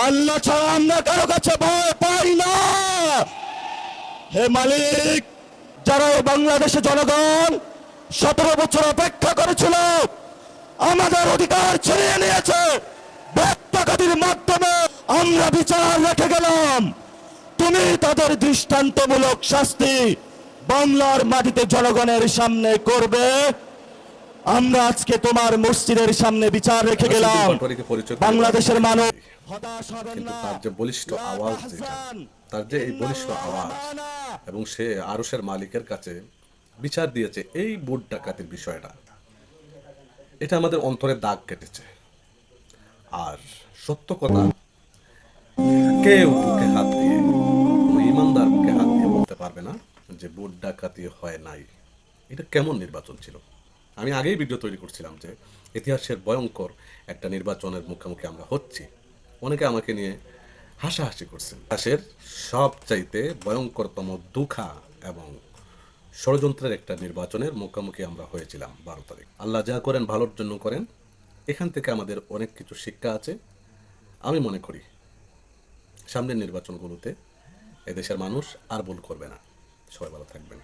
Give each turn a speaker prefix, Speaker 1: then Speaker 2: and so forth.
Speaker 1: আল্লাহ ছাড়া আমরা কারো কাছে ভয় পাই না। হে মালিক, যারা এই বাংলাদেশে জনগণ 17 বছর অপেক্ষা করেছিল, আমাদের অধিকার ছিনিয়ে নিয়েছে, ভোট ডাকাতির মাধ্যমে আমরা বিচার রেখে গেলাম, তুমি তাদের দৃষ্টান্তমূলক শাস্তি বাংলার মাটিতে জনগণের সামনে করবে। আমরা আজকে তোমার মসজিদের সামনে বিচার রেখে গেলাম। বাংলাদেশের মানুষ হতাশ হবেন
Speaker 2: কিন্তু
Speaker 1: না।
Speaker 2: তার যে বলিষ্ঠ আওয়াজ, তার যে এই বলিষ্ঠ আওয়াজ, এবং সে আরশের মালিকের কাছে বিচার দিয়েছে এই ভোট ডাকাতির বিষয়টা, এটা আমাদের অন্তরে দাগ কেটেছে। আর সত্য কথা, কেউ বুকে হাত দিয়ে, কোনো ইমানদার বুকে হাত দিয়ে বলতে পারবে না যে ভোট ডাকাতি হয় নাই। এটা কেমন নির্বাচন ছিল? আমি আগেই ভিডিও তৈরি করছিলাম যে ইতিহাসের ভয়ঙ্কর একটা নির্বাচনের মুখোমুখি আমরা হচ্ছি। অনেকে আমাকে নিয়ে হাসাহাসি করছেন। ইতিহাসের সবচাইতে ভয়ঙ্করতম দুঃখা এবং ষড়যন্ত্রের একটা নির্বাচনের মুখোমুখি আমরা হয়েছিলাম 12 তারিখ। আল্লাহ যা করেন ভালোর জন্য করেন। এখান থেকে আমাদের অনেক কিছু শিক্ষা আছে। আমি মনে করি সামনের নির্বাচনগুলোতে এদেশের মানুষ আর ভুল করবে না। সবাই ভালো থাকবেন।